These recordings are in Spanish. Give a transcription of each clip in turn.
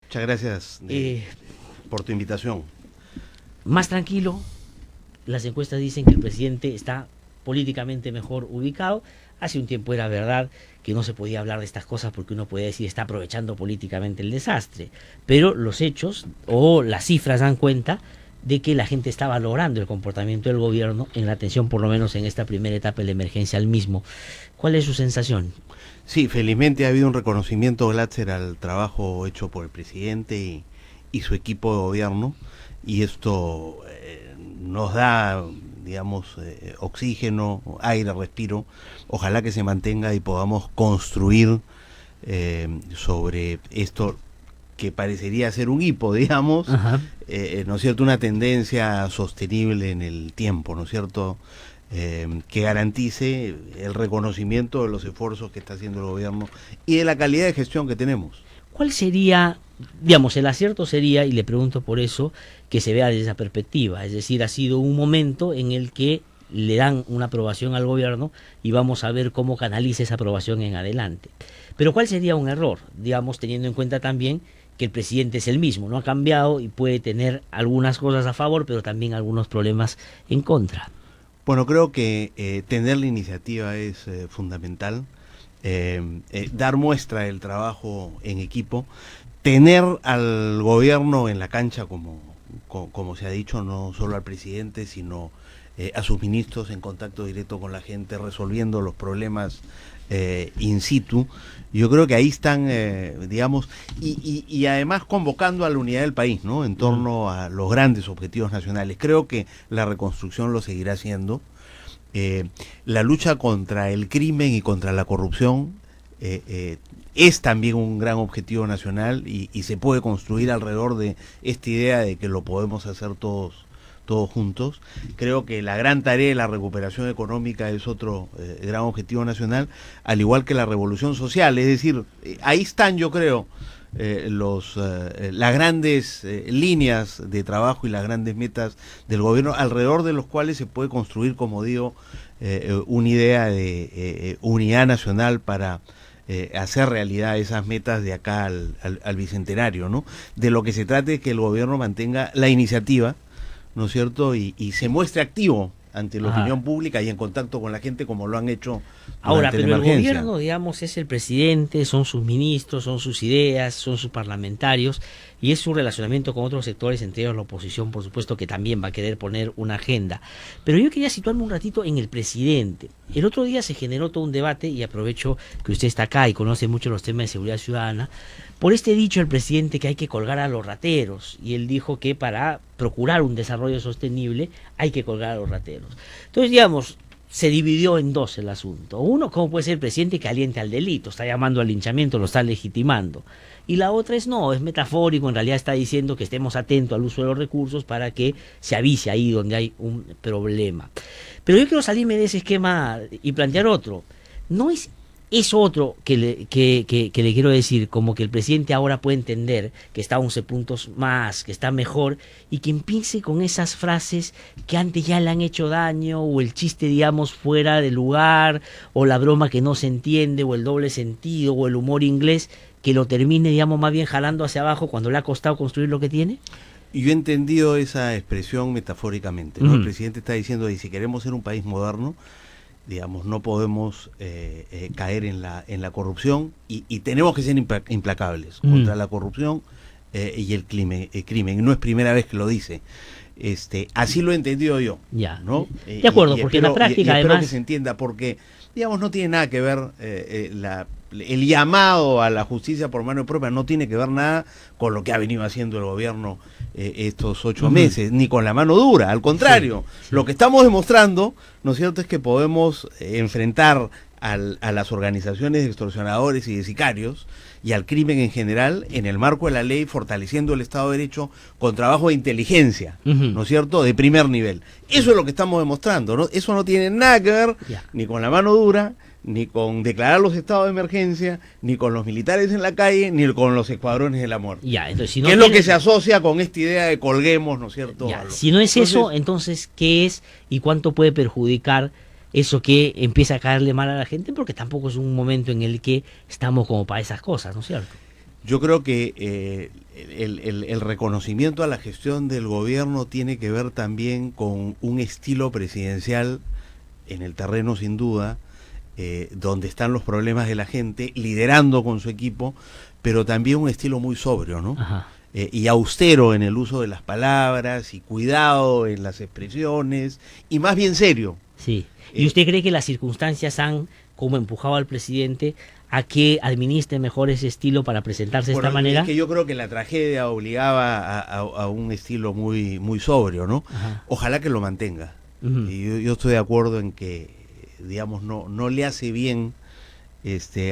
Muchas gracias por tu invitación. Más tranquilo, las encuestas dicen que el presidente está políticamente mejor ubicado. Hace un tiempo era verdad que no se podía hablar de estas cosas porque uno podía decir está aprovechando políticamente el desastre, pero los hechos o las cifras dan cuenta de que la gente está valorando el comportamiento del gobierno en la atención, por lo menos en esta primera etapa de la emergencia al mismo. ¿Cuál es su sensación? Sí, felizmente ha habido un reconocimiento, Glatzer, al trabajo hecho por el presidente y su equipo de gobierno, y esto nos da, digamos, oxígeno, aire, respiro. Ojalá que se mantenga y podamos construir sobre esto que parecería ser un hipo, digamos, ¿no es cierto?, una tendencia sostenible en el tiempo, ¿no es cierto?, que garantice el reconocimiento de los esfuerzos que está haciendo el gobierno y de la calidad de gestión que tenemos. ¿Cuál sería, digamos, el acierto sería, y le pregunto por eso, que se vea desde esa perspectiva? Es decir, ha sido un momento en el que le dan una aprobación al gobierno y vamos a ver cómo canaliza esa aprobación en adelante. Pero ¿cuál sería un error? Digamos, teniendo en cuenta también que el presidente es el mismo, no ha cambiado y puede tener algunas cosas a favor, pero también algunos problemas en contra. Bueno, creo que tener la iniciativa es fundamental, dar muestra del trabajo en equipo, tener al gobierno en la cancha, como se ha dicho, no solo al presidente, sino a sus ministros en contacto directo con la gente, resolviendo los problemas in situ. Yo creo que ahí están, digamos, y además convocando a la unidad del país, ¿no?, en torno a los grandes objetivos nacionales. Creo que la reconstrucción lo seguirá haciendo. La lucha contra el crimen y contra la corrupción es también un gran objetivo nacional y se puede construir alrededor de esta idea de que lo podemos hacer todos juntos. Creo que la gran tarea de la recuperación económica es otro gran objetivo nacional, al igual que la revolución social. Es decir, ahí están, yo creo, las grandes líneas de trabajo y las grandes metas del gobierno, alrededor de los cuales se puede construir, como digo, una idea de unidad nacional para hacer realidad esas metas de acá al bicentenario, ¿no? De lo que se trata es que el gobierno mantenga la iniciativa, ¿no es cierto?, y se muestre activo ante la opinión pública y en contacto con la gente, como lo han hecho ahora, pero la el emergencia. gobierno, digamos, es el presidente, son sus ministros, son sus ideas, son sus parlamentarios, y es su relacionamiento con otros sectores, entre ellos la oposición, por supuesto, que también va a querer poner una agenda. Pero yo quería situarme un ratito en el presidente. El otro día se generó todo un debate, y aprovecho que usted está acá y conoce mucho los temas de seguridad ciudadana, por este dicho del presidente que hay que colgar a los rateros, y él dijo que para procurar un desarrollo sostenible hay que colgar a los rateros. Entonces, digamos, se dividió en dos el asunto. Uno, ¿cómo puede ser el presidente que aliente al delito? Está llamando al linchamiento, lo está legitimando. Y la otra es no, es metafórico, en realidad está diciendo que estemos atentos al uso de los recursos para que se avise ahí donde hay un problema. Pero yo quiero salirme de ese esquema y plantear otro. No es otro que le quiero decir, como que el presidente ahora puede entender que está a 11 puntos más, que está mejor, y que empiece con esas frases que antes ya le han hecho daño, o el chiste, digamos, fuera de lugar, o la broma que no se entiende, o el doble sentido, o el humor inglés, que lo termine, digamos, más bien jalando hacia abajo cuando le ha costado construir lo que tiene. Y yo he entendido esa expresión metafóricamente, ¿no? El presidente está diciendo que si queremos ser un país moderno, digamos, no podemos caer en la corrupción y tenemos que ser implacables contra la corrupción y el crimen. No es primera vez que lo dice. Así lo he entendido yo. Ya. ¿No? De acuerdo, porque en la práctica, espero además, que se entienda, porque, digamos, no tiene nada que ver el llamado a la justicia por mano propia, no tiene que ver nada con lo que ha venido haciendo el gobierno estos 8 meses, ni con la mano dura, al contrario. Sí. Lo que estamos demostrando, ¿no es cierto?, es que podemos enfrentar a las organizaciones de extorsionadores y de sicarios y al crimen en general en el marco de la ley, fortaleciendo el Estado de Derecho con trabajo de inteligencia, ¿no es cierto?, de primer nivel. Eso es lo que estamos demostrando, ¿no? Eso no tiene nada que ver ni con la mano dura, ni con declarar los estados de emergencia, ni con los militares en la calle, ni con los escuadrones de la muerte. Entonces, si no ¿Qué es lo que se asocia con esta idea de colguemos, ¿no es cierto? Si no es eso, entonces, ¿qué es y cuánto puede perjudicar eso que empieza a caerle mal a la gente? Porque tampoco es un momento en el que estamos como para esas cosas, ¿no es cierto? Yo creo que el reconocimiento a la gestión del gobierno tiene que ver también con un estilo presidencial en el terreno, sin duda, donde están los problemas de la gente, liderando con su equipo, pero también un estilo muy sobrio, ¿no? Y austero en el uso de las palabras, y cuidado en las expresiones, y más bien serio. Sí. ¿Y usted cree que las circunstancias han como empujado al presidente a que administre mejor ese estilo para presentarse de esta manera? Es que yo creo que la tragedia obligaba a un estilo muy, muy sobrio, ¿no? Ajá. Ojalá que lo mantenga. Y yo estoy de acuerdo en que, digamos, no le hace bien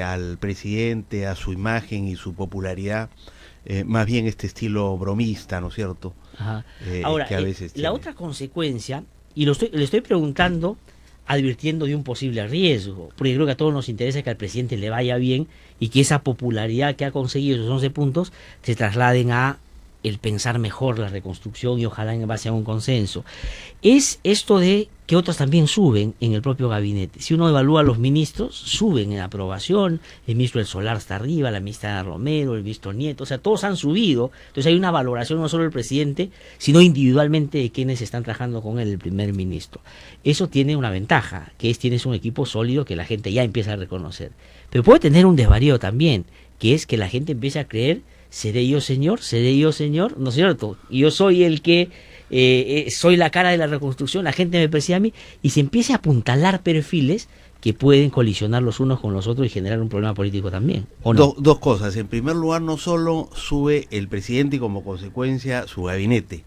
al presidente, a su imagen y su popularidad, más bien este estilo bromista, ¿no es cierto? Ajá. Ahora, que a veces la otra consecuencia, y le estoy preguntando, advirtiendo de un posible riesgo, porque creo que a todos nos interesa que al presidente le vaya bien y que esa popularidad que ha conseguido, esos 11 puntos, se trasladen a el pensar mejor la reconstrucción y ojalá en base a un consenso. Es esto de que otros también suben en el propio gabinete. Si uno evalúa a los ministros, suben en aprobación, el ministro del Solar está arriba, la ministra Romero, el ministro Nieto, o sea, todos han subido. Entonces hay una valoración no solo del presidente, sino individualmente de quienes están trabajando con él, el primer ministro. Eso tiene una ventaja, que tienes un equipo sólido que la gente ya empieza a reconocer. Pero puede tener un desvarío también, que es que la gente empiece a creer: seré yo señor, ¿no es cierto? Yo soy el que soy la cara de la reconstrucción, la gente me percibe a mí, y se empiece a apuntalar perfiles que pueden colisionar los unos con los otros y generar un problema político también, ¿o no? Dos cosas. En primer lugar, no solo sube el presidente y como consecuencia su gabinete.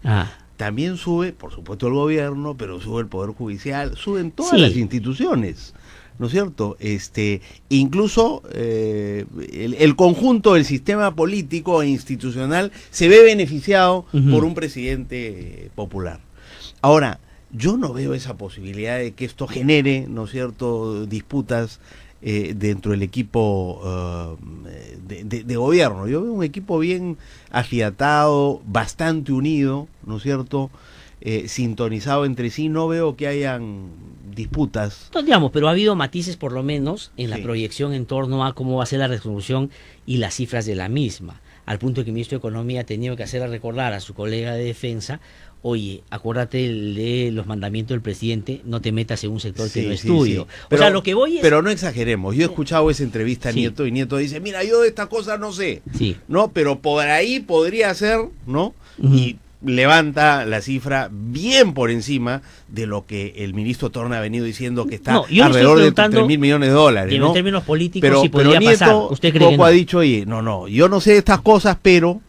También sube, por supuesto, el gobierno, pero sube el Poder Judicial, suben todas las instituciones, ¿no es cierto? Incluso el conjunto del sistema político e institucional se ve beneficiado por un presidente popular. Ahora, yo no veo esa posibilidad de que esto genere, ¿no es cierto?, disputas dentro del equipo de gobierno. Yo veo un equipo bien afiatado, bastante unido, ¿no es cierto?, sintonizado entre sí. No veo que hayan disputas. Entonces, digamos, pero ha habido matices por lo menos en la proyección en torno a cómo va a ser la resolución y las cifras de la misma, al punto de que el ministro de Economía ha tenido que hacerle recordar a su colega de Defensa: oye, acuérdate de los mandamientos del presidente, no te metas en un sector que no es tuyo. Pero, o sea, lo que voy es... Pero no exageremos. Yo he escuchado esa entrevista a Nieto, y Nieto dice: mira, yo de estas cosas no sé, ¿no? Pero por ahí podría ser, ¿no? Y levanta la cifra bien por encima de lo que el ministro Torne ha venido diciendo, que está alrededor de 3.000 millones de dólares, ¿no? En términos políticos, sí podría pasar. Nieto ¿Usted cree que no? Ha dicho: oye, no, yo no sé de estas cosas, pero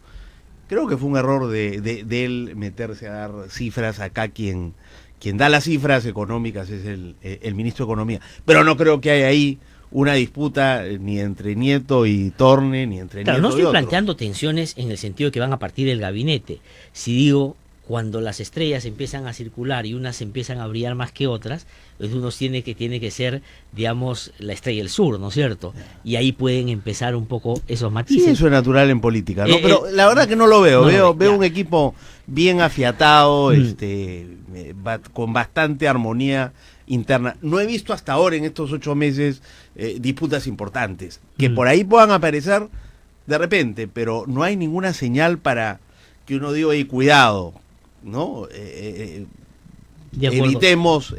creo que fue un error de él meterse a dar cifras. Acá quien da las cifras económicas es el ministro de Economía. Pero no creo que haya ahí una disputa ni entre Nieto y Torne, ni entre Nieto y otro. No estoy planteando tensiones en el sentido de que van a partir del gabinete. Si digo, cuando las estrellas empiezan a circular y unas empiezan a brillar más que otras, pues uno tiene que ser, digamos, la estrella del sur, ¿no es cierto? Y ahí pueden empezar un poco esos matices. Sí, eso es natural en política, ¿no? Pero la verdad que no lo veo. Veo un equipo bien afiatado, con bastante armonía interna. No he visto hasta ahora, en estos 8 meses, disputas importantes, que por ahí puedan aparecer de repente, pero no hay ninguna señal para que uno diga: oye, cuidado, ¿no? Evitemos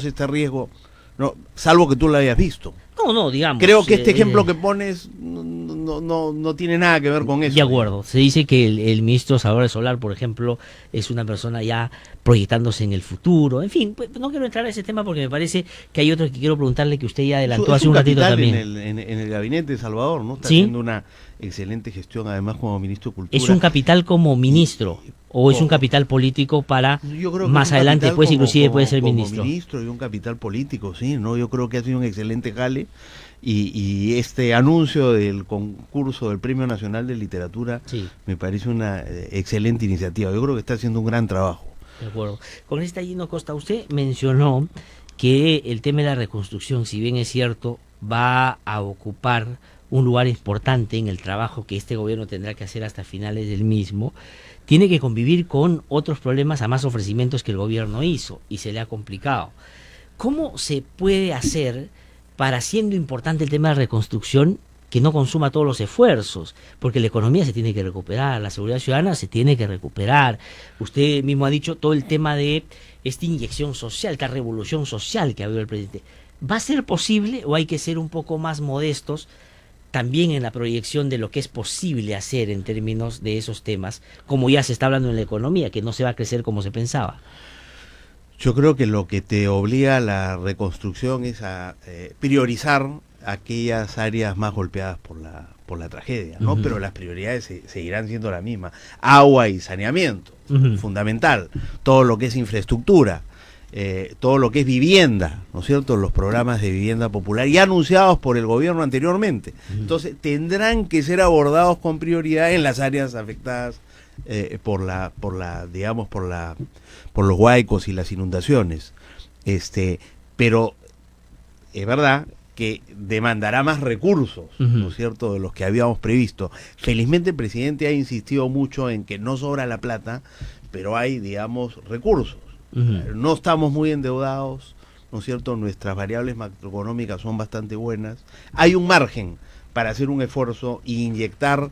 este riesgo, no, salvo que tú lo hayas visto. No, digamos. Creo que este ejemplo que pones no tiene nada que ver con eso. De acuerdo. Se dice que el ministro Salvador Solar, por ejemplo, es una persona ya proyectándose en el futuro. En fin, pues, no quiero entrar a ese tema porque me parece que hay otro que quiero preguntarle, que usted ya adelantó hace un ratito también. En el gabinete de Salvador, ¿no? Está haciendo una excelente gestión, además, como ministro de Cultura. ¿Es un capital como ministro o es un capital político para más adelante, pues inclusive puede ser ministro? Como ministro y un capital político, sí, ¿no? Yo creo que ha sido un excelente jale. Y este anuncio del concurso del Premio Nacional de Literatura me parece una excelente iniciativa. Yo creo que está haciendo un gran trabajo. De acuerdo. Congresista Gino Costa, usted mencionó que el tema de la reconstrucción, si bien es cierto, va a ocupar un lugar importante en el trabajo que este gobierno tendrá que hacer hasta finales del mismo, tiene que convivir con otros problemas, a más ofrecimientos que el gobierno hizo, y se le ha complicado. ¿Cómo se puede hacer para, siendo importante el tema de reconstrucción, que no consuma todos los esfuerzos, porque la economía se tiene que recuperar, la seguridad ciudadana se tiene que recuperar. Usted mismo ha dicho todo el tema de esta inyección social, esta revolución social que ha habido el presidente. ¿Va a ser posible o hay que ser un poco más modestos también en la proyección de lo que es posible hacer en términos de esos temas, como ya se está hablando en la economía, que no se va a crecer como se pensaba? Yo creo que lo que te obliga a la reconstrucción es a priorizar aquellas áreas más golpeadas por la tragedia, ¿no? Pero las prioridades seguirán siendo las mismas. Agua y saneamiento, fundamental. Todo lo que es infraestructura, todo lo que es vivienda, ¿no es cierto? Los programas de vivienda popular ya anunciados por el gobierno anteriormente. Entonces tendrán que ser abordados con prioridad en las áreas afectadas por los huaicos y las inundaciones. Pero es verdad que demandará más recursos, ¿no es cierto?, de los que habíamos previsto. Felizmente el presidente ha insistido mucho en que no sobra la plata, pero hay, digamos, recursos. No estamos muy endeudados, ¿no es cierto? Nuestras variables macroeconómicas son bastante buenas. Hay un margen para hacer un esfuerzo e inyectar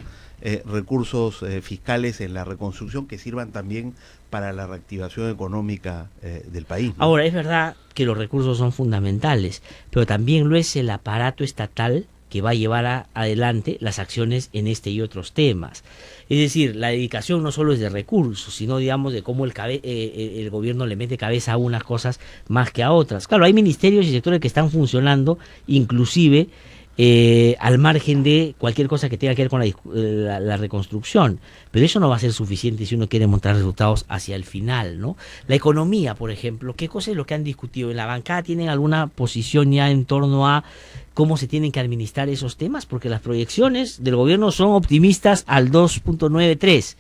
recursos fiscales en la reconstrucción que sirvan también para la reactivación económica del país, ¿no? Ahora, es verdad que los recursos son fundamentales, pero también lo es el aparato estatal que va a llevar adelante las acciones en este y otros temas. Es decir, la dedicación no solo es de recursos, sino, digamos, de cómo el gobierno le mete cabeza a unas cosas más que a otras. Claro, hay ministerios y sectores que están funcionando, inclusive al margen de cualquier cosa que tenga que ver con la reconstrucción, pero eso no va a ser suficiente si uno quiere mostrar resultados hacia el final, ¿no? La economía, por ejemplo, ¿qué cosa es lo que han discutido? ¿En la bancada tienen alguna posición ya en torno a cómo se tienen que administrar esos temas? Porque las proyecciones del gobierno son optimistas al 2.93,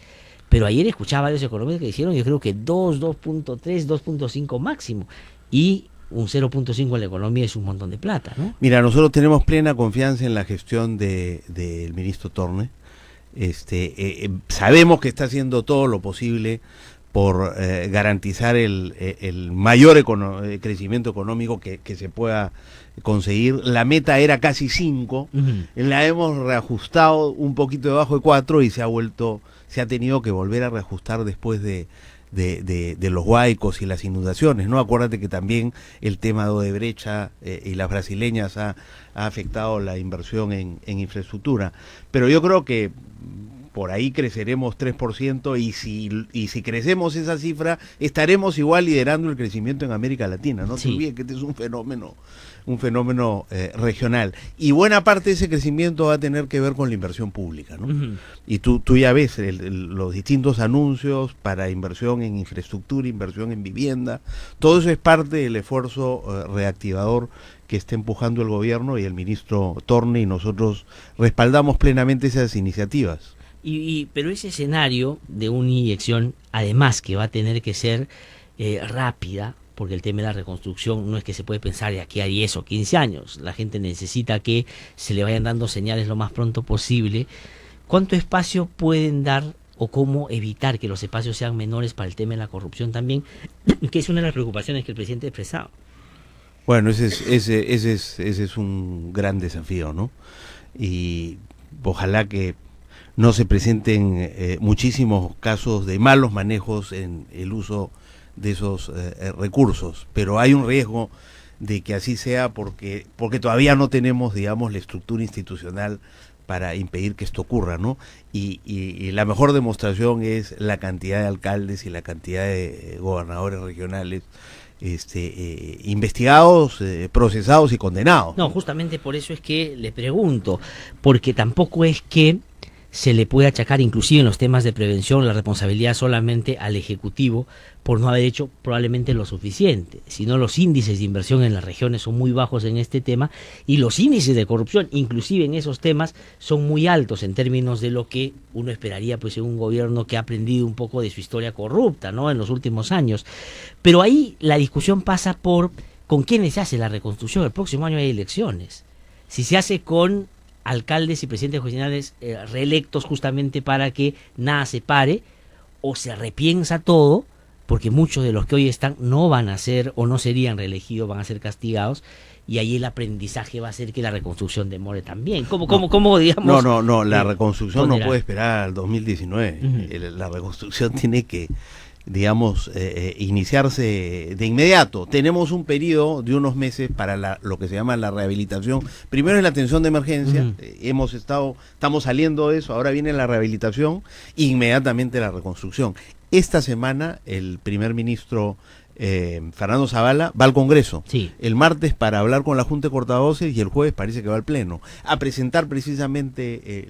pero ayer escuchaba a varios economistas que dijeron, yo creo que 2.3, 2.5 máximo, y un 0.5 en la economía es un montón de plata, ¿no? Mira, nosotros tenemos plena confianza en la gestión del ministro Torne. Sabemos que está haciendo todo lo posible por garantizar el mayor crecimiento económico que se pueda conseguir. La meta era casi 5, la hemos reajustado un poquito debajo de 4 y se ha tenido que volver a reajustar después de los huaicos y las inundaciones, ¿no? Acuérdate que también el tema de Odebrecht y las brasileñas ha afectado la inversión en infraestructura. Pero yo creo que por ahí creceremos 3% y si crecemos esa cifra, estaremos igual liderando el crecimiento en América Latina. No te olvides que este es un fenómeno regional. Y buena parte de ese crecimiento va a tener que ver con la inversión pública, ¿no? Y tú ya ves los distintos anuncios para inversión en infraestructura, inversión en vivienda. Todo eso es parte del esfuerzo reactivador que está empujando el gobierno y el ministro Torne, y nosotros respaldamos plenamente esas iniciativas. Pero ese escenario de una inyección, además que va a tener que ser rápida, porque el tema de la reconstrucción no es que se puede pensar de aquí a 10 o 15 años. La gente necesita que se le vayan dando señales lo más pronto posible. ¿Cuánto espacio pueden dar o cómo evitar que los espacios sean menores para el tema de la corrupción también, que es una de las preocupaciones que el presidente ha expresado? Bueno, ese es un gran desafío, ¿no? Y ojalá que no se presenten muchísimos casos de malos manejos en el uso de esos recursos, pero hay un riesgo de que así sea porque todavía no tenemos, digamos, la estructura institucional para impedir que esto ocurra, ¿no? Y la mejor demostración es la cantidad de alcaldes y la cantidad de gobernadores regionales investigados, procesados y condenados. No, justamente por eso es que le pregunto, porque tampoco es que se le puede achacar, inclusive en los temas de prevención, la responsabilidad solamente al Ejecutivo por no haber hecho probablemente lo suficiente, sino los índices de inversión en las regiones son muy bajos en este tema y los índices de corrupción, inclusive en esos temas, son muy altos en términos de lo que uno esperaría pues en un gobierno que ha aprendido un poco de su historia corrupta, ¿no?, en los últimos años. Pero ahí la discusión pasa por con quiénes se hace la reconstrucción. El próximo año hay elecciones. Si se hace con alcaldes y presidentes regionales reelectos justamente para que nada se pare, o se repiensa todo, porque muchos de los que hoy están no van a ser o no serían reelegidos, van a ser castigados, y ahí el aprendizaje va a hacer que la reconstrucción demore también. ¿Cómo digamos? No, la reconstrucción no ponderar. puede esperar al 2019. La reconstrucción tiene que, digamos, iniciarse de inmediato. Tenemos un periodo de unos meses para lo que se llama la rehabilitación. Primero es la atención de emergencia, estamos saliendo de eso, ahora viene la rehabilitación, inmediatamente la reconstrucción. Esta semana el primer ministro Fernando Zavala va al Congreso, Sí. el martes para hablar con la Junta de Portavoces y el jueves parece que va al Pleno a presentar precisamente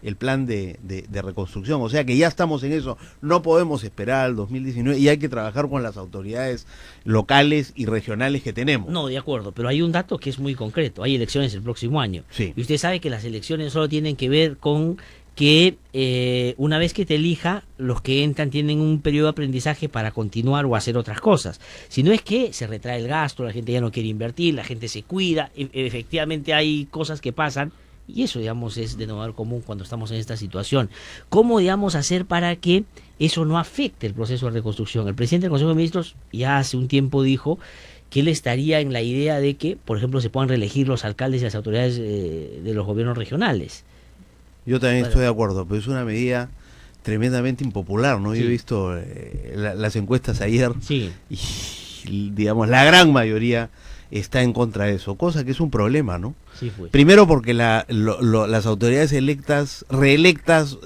el plan de reconstrucción. O sea que ya estamos en eso, no podemos esperar al 2019 y hay que trabajar con las autoridades locales y regionales que tenemos. No, de acuerdo, pero hay un dato que es muy concreto. Hay elecciones el próximo año. Sí. Y usted sabe que las elecciones solo tienen que ver con que una vez que te elija, los que entran tienen un periodo de aprendizaje para continuar o hacer otras cosas. Si no es que se retrae el gasto, la gente ya no quiere invertir, la gente se cuida, efectivamente hay cosas que pasan, y eso, digamos, es de denominador común cuando estamos en esta situación. ¿Cómo, digamos, hacer para que eso no afecte el proceso de reconstrucción? El presidente del Consejo de Ministros ya hace un tiempo dijo que él estaría en la idea de que, por ejemplo, se puedan reelegir los alcaldes y las autoridades de los gobiernos regionales. Yo también estoy de acuerdo, pero es una medida tremendamente impopular, ¿no? Sí. Yo he visto las encuestas ayer Sí. y, digamos, la gran mayoría está en contra de eso, cosa que es un problema, ¿no? Sí, fue. Primero porque las autoridades reelectas,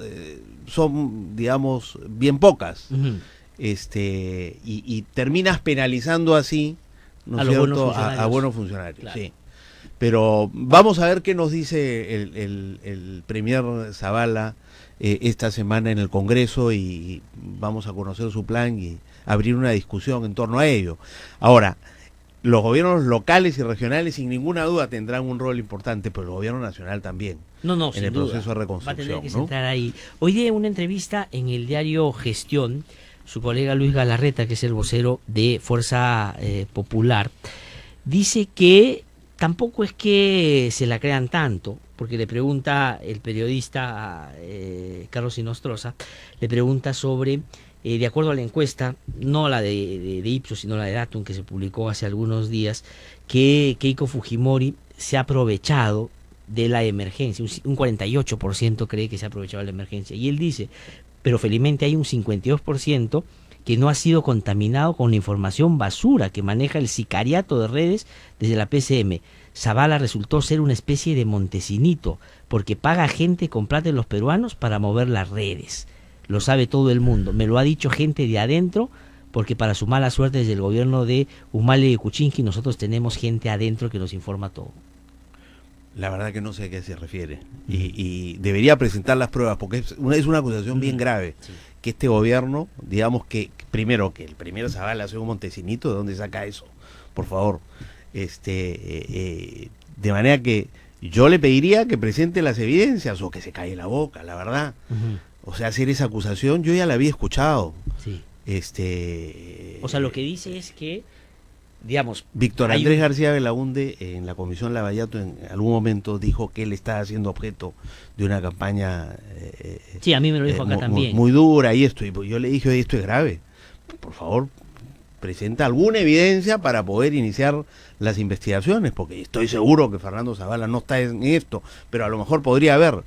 son, digamos, bien pocas, Ujú. y terminas penalizando así, ¿no A es los buenos cierto?, funcionarios. a buenos funcionarios. Claro. Sí. Pero vamos a ver qué nos dice el premier Zavala esta semana en el Congreso y vamos a conocer su plan y abrir una discusión en torno a ello. Ahora, los gobiernos locales y regionales sin ninguna duda tendrán un rol importante, pero el gobierno nacional también. No, en sin el duda. proceso de Va a reconstrucción, tener que ¿no? sentar ahí. Hoy día en una entrevista en el diario Gestión, su colega Luis Galarreta, que es el vocero de Fuerza Popular, dice que tampoco es que se la crean tanto, porque le pregunta el periodista Carlos Inostroza, le pregunta sobre, de acuerdo a la encuesta, no la de Ipsos, sino la de Datum, que se publicó hace algunos días, que Keiko Fujimori se ha aprovechado de la emergencia. Un 48% cree que se ha aprovechado de la emergencia. Y él dice, pero felizmente hay un 52% que no ha sido contaminado con la información basura que maneja el sicariato de redes desde la PCM. Zavala resultó ser una especie de Montesinito, porque paga gente con plata de los peruanos para mover las redes. Lo sabe todo el mundo. Me lo ha dicho gente de adentro, porque para su mala suerte desde el gobierno de Humala y Kuczynski nosotros tenemos gente adentro que nos informa todo. La verdad que no sé a qué se refiere. Y debería presentar las pruebas, porque es una acusación bien grave. Sí. Que este gobierno, digamos que primero que el primer Zavala sea un Montesinito, ¿de dónde saca eso? Por favor. De manera que yo le pediría que presente las evidencias o que se calle la boca, la verdad. Ujú. O sea, hacer esa acusación, yo ya la había escuchado. Sí. O O sea, lo que dice es que, digamos, Víctor hay Andrés un- García Belaunde en la Comisión Lavallato en algún momento dijo que él estaba siendo objeto de una campaña sí, a mí me lo dijo acá también. muy dura y esto. Y yo le dije, oye, esto es grave. Por favor, presenta alguna evidencia para poder iniciar las investigaciones, porque estoy seguro que Fernando Zavala no está en esto, pero a lo mejor podría haber.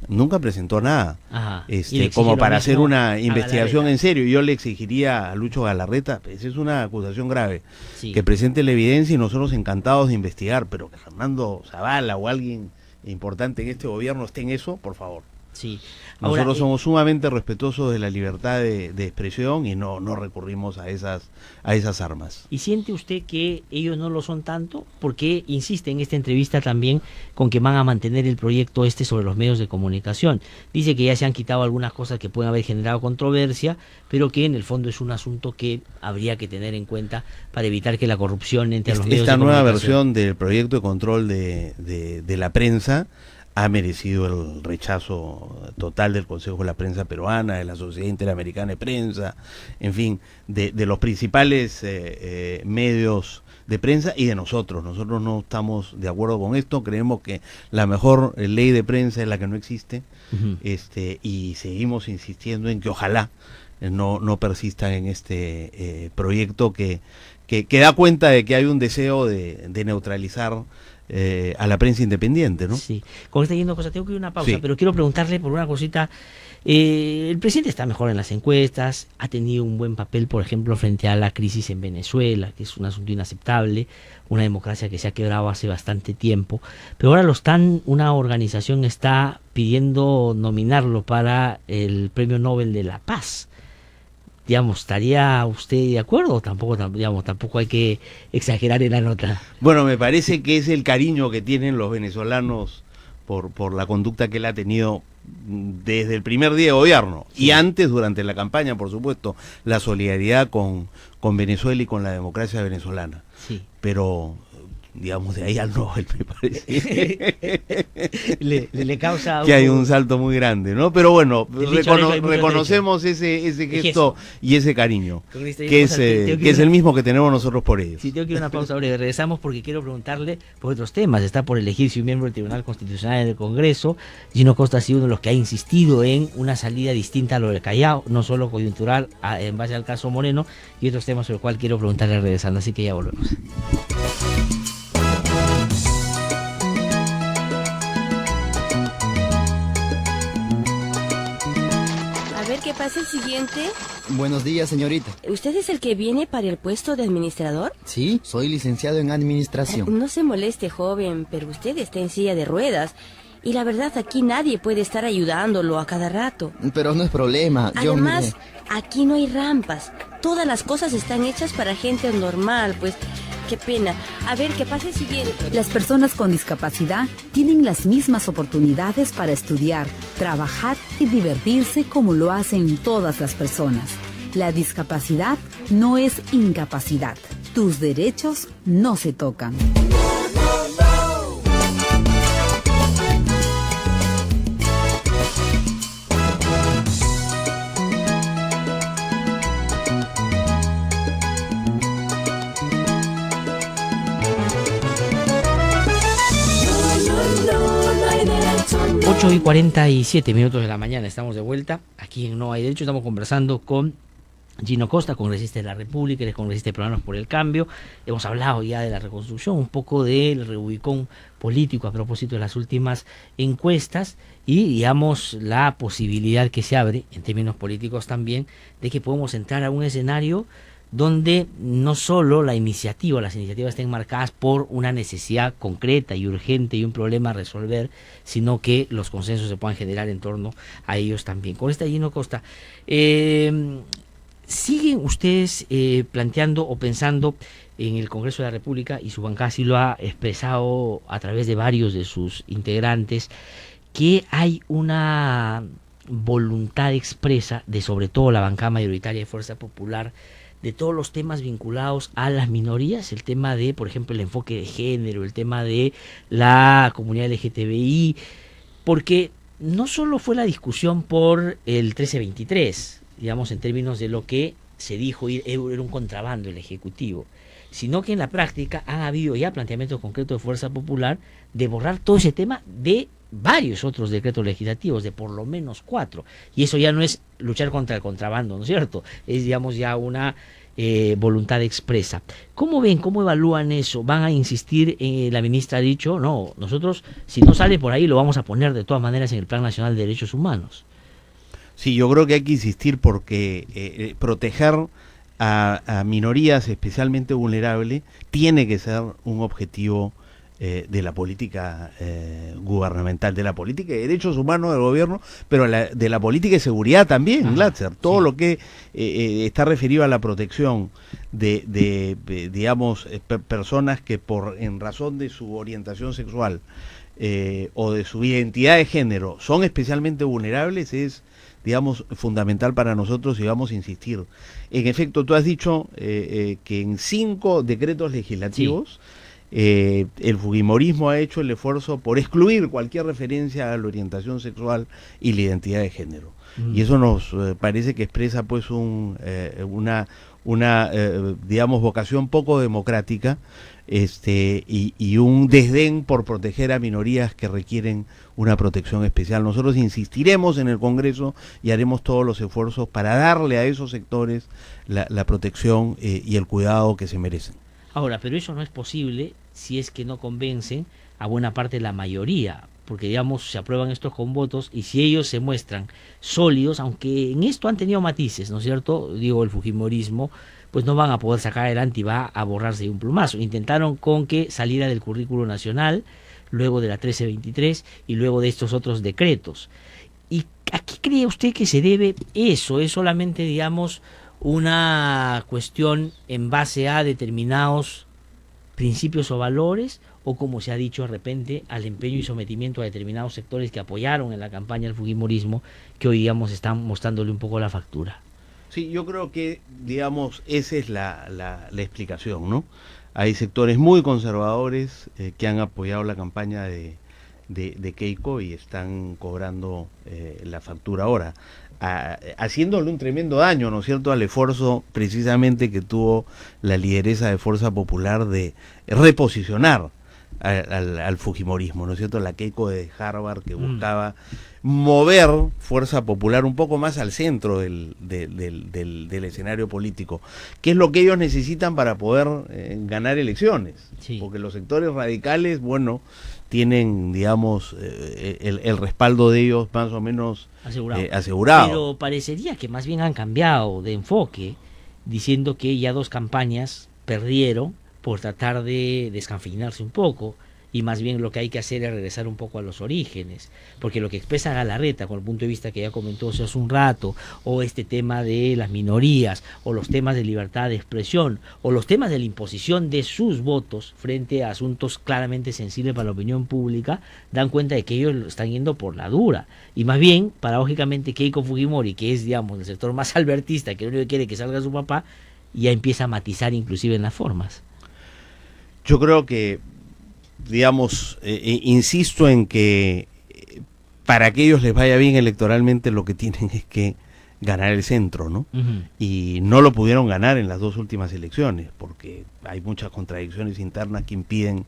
Nunca presentó nada. Ajá. Y le exige Como lo para hacer mismo una a investigación Galarreta. en serio. Yo le exigiría a Lucho Galarreta, esa es una acusación grave, Sí. que presente la evidencia y nosotros encantados de investigar, pero que Fernando Zavala o alguien importante en este gobierno esté en eso, por favor. Sí. Ahora, Nosotros somos sumamente respetuosos de la libertad de expresión y no recurrimos a esas armas. ¿y siente usted que ellos no lo son tanto? Porque insiste en esta entrevista también con que van a mantener el proyecto sobre los medios de comunicación. Dice que ya se han quitado algunas cosas que pueden haber generado controversia, pero que en el fondo es un asunto que habría que tener en cuenta para evitar que la corrupción entre los medios Esta de nueva comunicación. versión del proyecto de control de la prensa ha merecido el rechazo total del Consejo de la Prensa Peruana, de la Sociedad Interamericana de Prensa, en fin, de los principales medios de prensa y de nosotros. Nosotros no estamos de acuerdo con esto, creemos que la mejor ley de prensa es la que no existe, y seguimos insistiendo en que ojalá no persistan en este proyecto que da cuenta de que hay un deseo de neutralizar a la prensa independiente, ¿no? Sí, con esta yendo cosa, tengo que ir a una pausa, Sí. pero quiero preguntarle por una cosita. El presidente está mejor en las encuestas, ha tenido un buen papel, por ejemplo, frente a la crisis en Venezuela, que es un asunto inaceptable, una democracia que se ha quebrado hace bastante tiempo, pero ahora una organización está pidiendo nominarlo para el Premio Nobel de la Paz. Digamos, ¿estaría usted de acuerdo? Tampoco hay que exagerar en la nota. Bueno, me parece que es el cariño que tienen los venezolanos por la conducta que él ha tenido desde el primer día de gobierno, Sí. y antes, durante la campaña, por supuesto, la solidaridad con Venezuela y con la democracia venezolana. Sí. Pero, digamos, de ahí al Nobel, me parece le causa que hay un salto muy grande, ¿no? Pero bueno, El dicho al hecho hay mucho reconocemos ese gesto y ese cariño, Con esta que cosa, tengo es una- el mismo que tenemos nosotros por ellos. Sí, tengo que ir a una pausa breve. Regresamos porque quiero preguntarle por otros temas. Está por elegirse un miembro del Tribunal Constitucional en el Congreso. Gino Costa ha sido uno de los que ha insistido en una salida distinta a lo del Callao, no solo coyuntural en base al caso Moreno, y otros temas sobre el cual quiero preguntarle regresando. Así que ya volvemos. A ver qué pasa el siguiente. Buenos días, señorita. ¿Usted es el que viene para el puesto de administrador? Sí, soy licenciado en administración. No se moleste, joven, pero usted está en silla de ruedas. Y la verdad, aquí nadie puede estar ayudándolo a cada rato. Pero no es problema. Además, aquí no hay rampas. Todas las cosas están hechas para gente normal, pues qué pena. A ver, ¿qué pasa el siguiente? Las personas con discapacidad tienen las mismas oportunidades para estudiar, trabajar y divertirse como lo hacen todas las personas. La discapacidad no es incapacidad. Tus derechos no se tocan. Ocho y 47 minutos de la mañana, estamos de vuelta aquí en No Hay Derecho. Estamos conversando con Gino Costa, congresista de la República, eres congresista de Programas por el Cambio. Hemos hablado ya de la reconstrucción, un poco del reubicón político a propósito de las últimas encuestas y, digamos, la posibilidad que se abre, en términos políticos también, de que podemos entrar a un escenario donde no solo las iniciativas estén marcadas por una necesidad concreta y urgente y un problema a resolver, sino que los consensos se puedan generar en torno a ellos también. Con esta Gino Costa, ¿siguen ustedes planteando o pensando en el Congreso de la República, y su bancada sí lo ha expresado a través de varios de sus integrantes, que hay una voluntad expresa de, sobre todo, la bancada mayoritaria de Fuerza Popular, de todos los temas vinculados a las minorías, el tema de, por ejemplo, el enfoque de género, el tema de la comunidad LGTBI, porque no solo fue la discusión por el 1323, digamos, en términos de lo que se dijo era un contrabando el Ejecutivo, sino que en la práctica han habido ya planteamientos concretos de Fuerza Popular de borrar todo ese tema de varios otros decretos legislativos, de por lo menos 4, y eso ya no es luchar contra el contrabando, ¿no es cierto? Es, digamos, ya una voluntad expresa. ¿Cómo ven, cómo evalúan eso? ¿Van a insistir? La ministra ha dicho, no, nosotros si no sale por ahí lo vamos a poner de todas maneras en el Plan Nacional de Derechos Humanos. Sí, yo creo que hay que insistir porque proteger a minorías especialmente vulnerables tiene que ser un objetivo de la política gubernamental, de la política de derechos humanos del gobierno, pero de la política de seguridad también, Glatzer. Todo lo que está referido a la protección de digamos, personas que en razón de su orientación sexual o de su identidad de género son especialmente vulnerables es, digamos, fundamental para nosotros, y vamos a insistir. En efecto, tú has dicho que en 5 decretos legislativos el fujimorismo ha hecho el esfuerzo por excluir cualquier referencia a la orientación sexual y la identidad de género. Y eso nos parece que expresa pues una digamos, vocación poco democrática, y un desdén por proteger a minorías que requieren una protección especial. Nosotros insistiremos en el Congreso y haremos todos los esfuerzos para darle a esos sectores la protección y el cuidado que se merecen. Ahora, pero eso no es posible si es que no convencen a buena parte de la mayoría, porque digamos se aprueban estos con votos y si ellos se muestran sólidos, aunque en esto han tenido matices, ¿no es cierto? Digo, el fujimorismo, pues no van a poder sacar adelante y va a borrarse de un plumazo. Intentaron con que saliera del currículo nacional, luego de la 1323 y luego de estos otros decretos. ¿Y a qué cree usted que se debe eso? ¿Es solamente, digamos, una cuestión en base a determinados principios o valores, o como se ha dicho de repente, al empeño y sometimiento a determinados sectores que apoyaron en la campaña del fujimorismo, que hoy, digamos, están mostrándole un poco la factura? Sí, yo creo que, digamos, esa es la explicación, ¿no? Hay sectores muy conservadores que han apoyado la campaña de Keiko y están cobrando la factura ahora, haciéndole un tremendo daño, ¿no es cierto?, al esfuerzo precisamente que tuvo la lideresa de Fuerza Popular de reposicionar al fujimorismo, ¿no es cierto?, la Keiko de Harvard, que buscaba mover Fuerza Popular un poco más al centro del escenario político, que es lo que ellos necesitan para poder ganar elecciones, sí. Porque los sectores radicales, bueno, tienen, digamos, el respaldo de ellos más o menos asegurado. Pero parecería que más bien han cambiado de enfoque, diciendo que ya 2 campañas perdieron por tratar de descafeinarse un poco, y más bien lo que hay que hacer es regresar un poco a los orígenes, porque lo que expresa Galarreta con el punto de vista que ya comentó hace un rato, o este tema de las minorías, o los temas de libertad de expresión, o los temas de la imposición de sus votos frente a asuntos claramente sensibles para la opinión pública, dan cuenta de que ellos están yendo por la dura, y más bien, paradójicamente, Keiko Fujimori, que es, digamos, el sector más albertista, que lo único que quiere que salga su papá, ya empieza a matizar inclusive en las formas. Yo creo que, digamos, insisto en que para que ellos les vaya bien electoralmente lo que tienen es que ganar el centro, ¿no? Y no lo pudieron ganar en las 2 últimas elecciones porque hay muchas contradicciones internas que impiden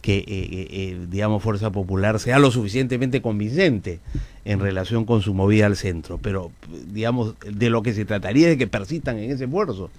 que, digamos, Fuerza Popular sea lo suficientemente convincente en relación con su movida al centro, pero, digamos, de lo que se trataría es de que persistan en ese esfuerzo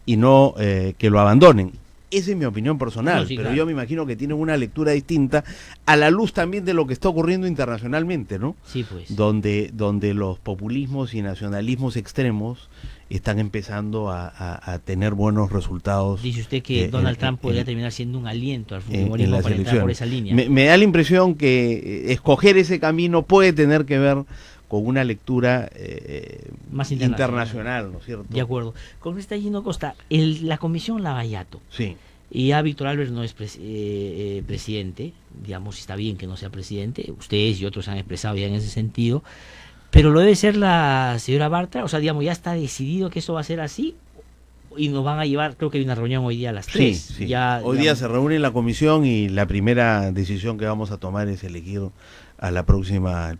y no que lo abandonen. Esa es mi opinión personal, sí, pero claro, yo me imagino que tienen una lectura distinta a la luz también de lo que está ocurriendo internacionalmente, ¿no? Sí, pues. Donde los populismos y nacionalismos extremos están empezando a tener buenos resultados. Dice usted que Donald Trump podría terminar siendo un aliento al fujimorismo para entrar por esa línea. Me da la impresión que escoger ese camino puede tener que ver con una lectura más internacional, ¿no es cierto? De acuerdo. Congresista Gino Costa, la comisión Lavallato, sí, y ya Víctor Albert no es presidente, digamos, está bien que no sea presidente, ustedes y otros han expresado ya en ese sentido, pero lo debe ser la señora Bartra, o sea, digamos, ya está decidido que eso va a ser así, y nos van a llevar, creo que hay una reunión hoy día a las 3. Sí, sí. Ya, hoy día se reúne la comisión y la primera decisión que vamos a tomar es elegir a la próxima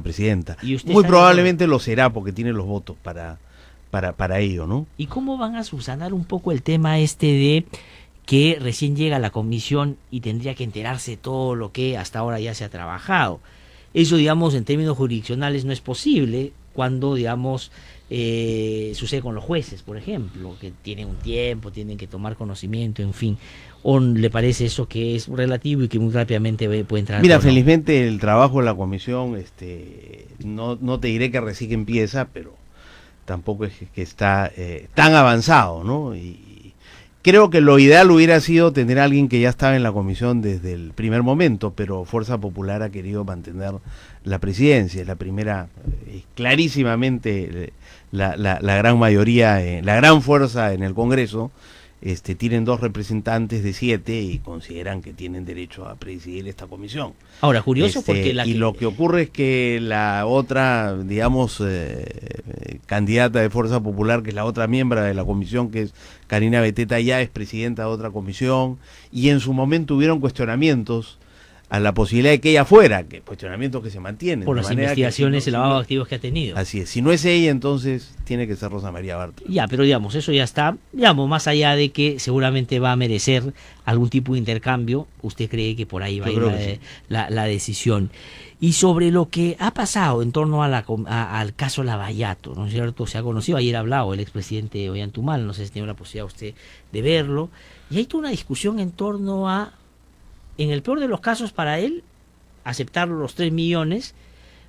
presidenta. Muy probablemente lo será porque tiene los votos para ello, ¿no? ¿Y cómo van a subsanar un poco el tema de que recién llega la comisión y tendría que enterarse de todo lo que hasta ahora ya se ha trabajado? Eso, digamos, en términos jurisdiccionales no es posible cuando, digamos, sucede con los jueces, por ejemplo, que tienen un tiempo, tienen que tomar conocimiento, en fin. ¿O le parece eso que es relativo y que muy rápidamente puede entrar? Mira, felizmente el trabajo de la comisión, no te diré que recién empieza, pero tampoco es que está tan avanzado, ¿no? Y creo que lo ideal hubiera sido tener a alguien que ya estaba en la comisión desde el primer momento, pero Fuerza Popular ha querido mantener la presidencia, la primera, clarísimamente la gran mayoría, la gran fuerza en el Congreso. Tienen 2 representantes de 7 y consideran que tienen derecho a presidir esta comisión. Ahora, curioso porque lo que ocurre es que la otra, digamos, candidata de Fuerza Popular, que es la otra miembro de la comisión, que es Karina Beteta, ya es presidenta de otra comisión, y en su momento hubieron cuestionamientos a la posibilidad de que ella fuera, que cuestionamientos que se mantienen. Por las investigaciones y el lavado de activos que ha tenido. Así es, si no es ella, entonces tiene que ser Rosa María Bartra. Ya, pero digamos, eso ya está, digamos, más allá de que seguramente va a merecer algún tipo de intercambio, ¿usted cree que por ahí va a ir la decisión? Y sobre lo que ha pasado en torno al caso Lavallato, ¿no es cierto? Se ha conocido, ayer ha hablado el expresidente Ollanthumal, no sé si tiene la posibilidad usted de verlo, y hay toda una discusión en torno a, en el peor de los casos para él, aceptar los 3 millones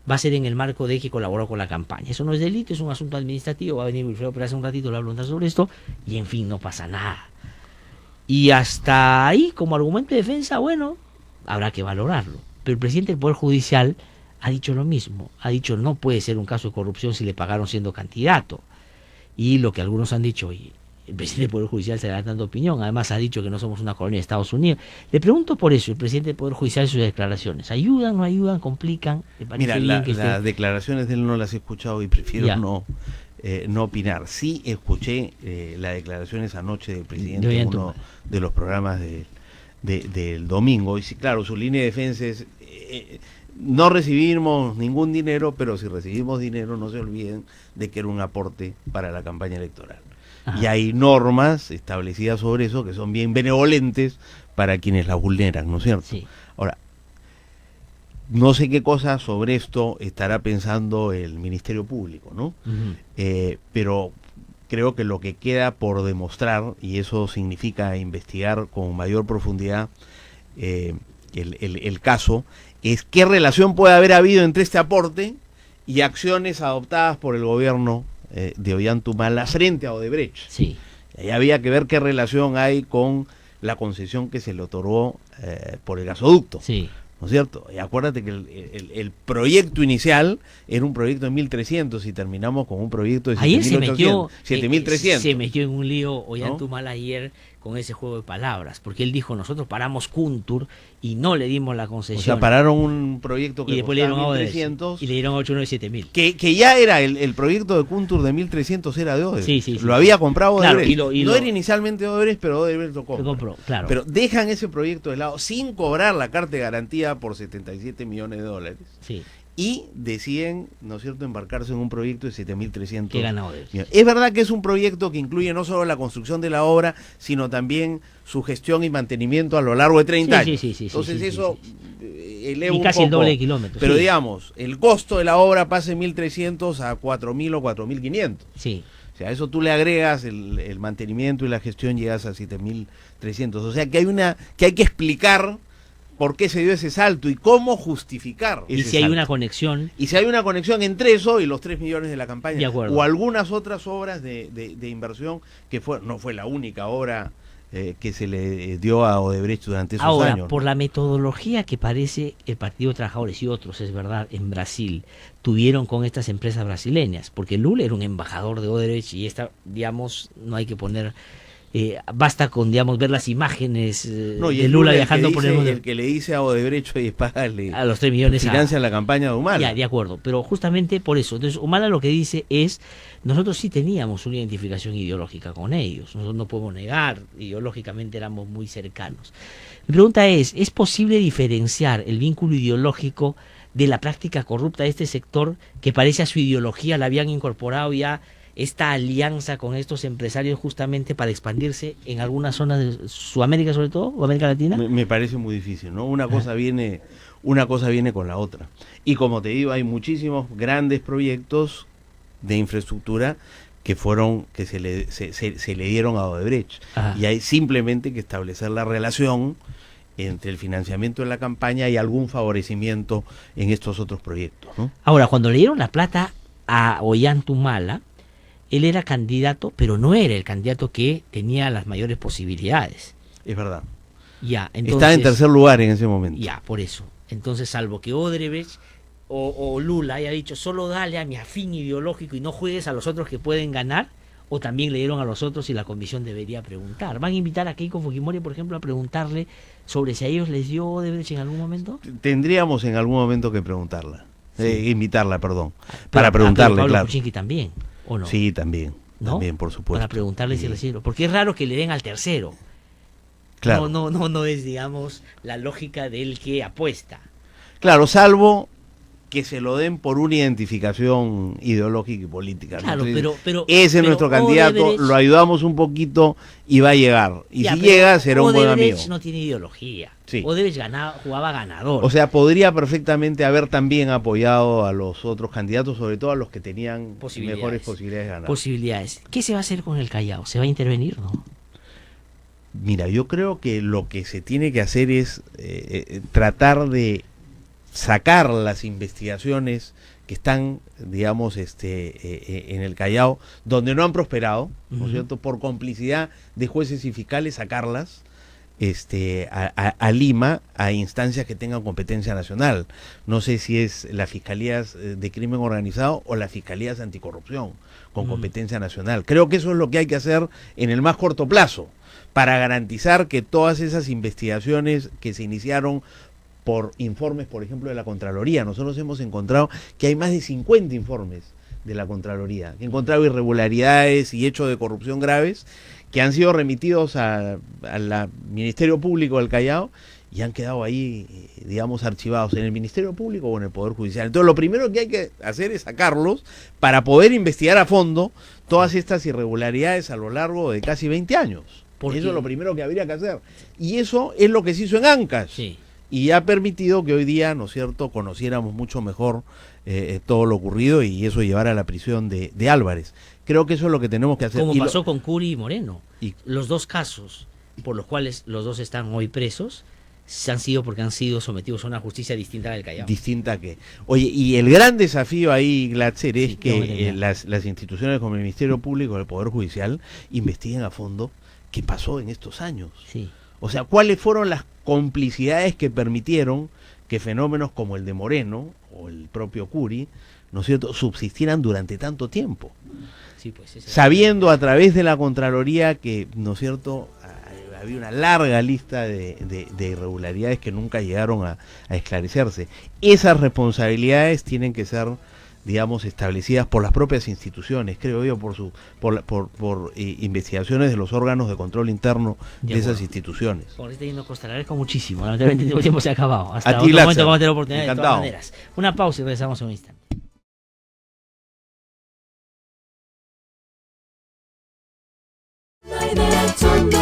va a ser en el marco de que colaboró con la campaña. Eso no es delito, es un asunto administrativo, va a venir Wilfredo Pérez hace un ratito, le va a preguntar sobre esto, y en fin, no pasa nada. Y hasta ahí, como argumento de defensa, bueno, habrá que valorarlo. Pero el presidente del Poder Judicial ha dicho lo mismo, ha dicho no puede ser un caso de corrupción si le pagaron siendo candidato. Y lo que algunos han dicho, y el presidente del Poder Judicial se está dando opinión, además ha dicho que no somos una colonia de Estados Unidos. Le pregunto por eso, el presidente del Poder Judicial, sus declaraciones, ¿ayudan, no ayudan, complican? Mira, las declaraciones de él no las he escuchado y prefiero no opinar. Sí escuché las declaraciones anoche del presidente en uno de los programas del domingo, y sí, claro, su línea de defensa es no recibimos ningún dinero, pero si recibimos dinero no se olviden de que era un aporte para la campaña electoral. Ajá. Y hay normas establecidas sobre eso que son bien benevolentes para quienes las vulneran, ¿no es cierto? Sí. Ahora, no sé qué cosa sobre esto estará pensando el Ministerio Público, ¿no? Pero creo que lo que queda por demostrar, y eso significa investigar con mayor profundidad el caso, es qué relación puede haber habido entre este aporte y acciones adoptadas por el gobierno de Ollanthumal frente a Odebrecht. Sí. Y había que ver qué relación hay con la concesión que se le otorgó por el gasoducto. Sí. ¿No es cierto? Y acuérdate que el proyecto inicial era un proyecto de 1.300 y terminamos con un proyecto de 7.300. Se metió en un lío Ollanthumal, ¿no? Ayer con ese juego de palabras, porque él dijo, nosotros paramos Kuntur y no le dimos la concesión. O sea, pararon un proyecto que y después le dieron 1.300. Y le dieron 897.000. Que ya era el proyecto de Kuntur de 1.300 era de Odebrecht. Sí. Lo había comprado Odebrecht. Claro, no era inicialmente Odebrecht, pero Odebrecht lo compró, claro. Pero dejan ese proyecto de lado sin cobrar la carta de garantía por $77 millones. Sí. Y deciden, ¿no es cierto?, embarcarse en un proyecto de 7.300. ¿Qué gana Odebrecht? Es verdad que es un proyecto que incluye no solo la construcción de la obra, sino también su gestión y mantenimiento a lo largo de 30 años. Entonces eso eleva y casi un poco, el doble de kilómetros. Pero digamos, el costo de la obra pasa de 1.300 a 4.000 o 4.500. Sí. O sea, a eso tú le agregas el mantenimiento y la gestión, llegas a 7.300. O sea, que hay que explicar por qué se dio ese salto y cómo justificar y si hay una conexión. Y si hay una conexión entre eso y los 3 millones de la campaña. De acuerdo. O algunas otras obras de inversión que no fue la única obra que se le dio a Odebrecht durante esos años. Ahora, por la metodología que parece el Partido de Trabajadores y otros, es verdad, en Brasil, tuvieron con estas empresas brasileñas, porque Lula era un embajador de Odebrecht y esta, digamos, no hay que poner... basta con, digamos, ver las imágenes de Lula viajando por el mundo. El que le dice a Odebrecht y págale a los 3 millones financian la campaña de Humala. Ya, de acuerdo, pero justamente por eso. Entonces, Humala lo que dice es, nosotros sí teníamos una identificación ideológica con ellos, nosotros no podemos negar, ideológicamente éramos muy cercanos. Mi pregunta es posible diferenciar el vínculo ideológico de la práctica corrupta de este sector que parece a su ideología la habían incorporado ya esta alianza con estos empresarios justamente para expandirse en algunas zonas de Sudamérica sobre todo, o América Latina? Me parece muy difícil, ¿no? Una cosa viene con la otra. Y como te digo, hay muchísimos grandes proyectos de infraestructura que se le dieron a Odebrecht. Ajá. Y hay simplemente que establecer la relación entre el financiamiento de la campaña y algún favorecimiento en estos otros proyectos, ¿no? Ahora, cuando le dieron la plata a Ollanthumal, él era candidato, pero no era el candidato que tenía las mayores posibilidades. Es verdad. Ya, entonces, estaba en tercer lugar en ese momento. Ya, por eso. Entonces, salvo que Odebrecht o Lula haya dicho, solo dale a mi afín ideológico y no juegues a los otros que pueden ganar, o también le dieron a los otros y la comisión debería preguntar. ¿Van a invitar a Keiko Fujimori, por ejemplo, a preguntarle sobre si a ellos les dio Odebrecht en algún momento? Tendríamos en algún momento que preguntarla. Sí. Invitarla, perdón. Para preguntarle, Pablo claro. Kuczynski también. ¿o no? Sí, también. ¿No? También, por supuesto. Para preguntarle si Sí. recibe. Porque es raro que le den al tercero. Claro. No es, digamos, la lógica del que apuesta. Claro, salvo que se lo den por una identificación ideológica y política. ¿no? Claro, Entonces, pero ese es pero nuestro candidato, Odebrecht- lo ayudamos un poquito y va a llegar. Y Ya, si pero llega, será un buen Odebrecht amigo. no tiene ideología. Sí. Odebrecht jugaba ganador. O sea, podría perfectamente haber también apoyado a los otros candidatos, sobre todo a los que tenían mejores posibilidades de ganar. Posibilidades. ¿Qué se va a hacer con el Callao? ¿Se va a intervenir, no? Mira, yo creo que lo que se tiene que hacer es tratar de sacar las investigaciones que están, digamos, en el Callao, donde no han prosperado, ¿no es cierto? Por complicidad de jueces y fiscales, sacarlas a Lima, a instancias que tengan competencia nacional. No sé si es las fiscalías de crimen organizado o las fiscalías anticorrupción con competencia nacional. Creo que eso es lo que hay que hacer en el más corto plazo, para garantizar que todas esas investigaciones que se iniciaron por informes, por ejemplo, de la Contraloría, nosotros hemos encontrado que hay más de 50 informes de la Contraloría, que han encontrado irregularidades y hechos de corrupción graves que han sido remitidos al Ministerio Público del Callao y han quedado ahí, digamos, archivados en el Ministerio Público o en el Poder Judicial. Entonces, lo primero que hay que hacer es sacarlos para poder investigar a fondo todas estas irregularidades a lo largo de casi 20 años. Eso es lo primero que habría que hacer. Y eso es lo que se hizo en Ancash. Sí. Y ha permitido que hoy día, ¿no es cierto?, conociéramos mucho mejor todo lo ocurrido y eso llevara a la prisión de Álvarez. Creo que eso es lo que tenemos que hacer. Como Y pasó con Curi y Moreno. y- Los dos casos por los cuales los dos están hoy presos han sido porque han sido sometidos a una justicia distinta del Callao. distinta que... Oye, y el gran desafío ahí, Glatzer, es Sí, no, que mira. las instituciones como el Ministerio Público y el Poder Judicial investiguen a fondo qué pasó en estos años. Sí. O sea, cuáles fueron las complicidades que permitieron que fenómenos como el de Moreno o el propio Curi, ¿no es cierto?, subsistieran durante tanto tiempo. Sí, pues ese- Sabiendo a través de la Contraloría que, ¿no es cierto?, había una larga lista de irregularidades que nunca llegaron a esclarecerse. Esas responsabilidades tienen que ser, digamos, establecidas por las propias instituciones, creo yo, por investigaciones de los órganos de control interno de De esas acuerdo. instituciones. Por este yendo Costa, le agradezco muchísimo. Lamentablemente el tiempo se ha acabado. Hasta A ti, otro Lázaro. momento vamos a tener oportunidad de Encantado. todas maneras. Una pausa y regresamos en un instante. No hay derecho, no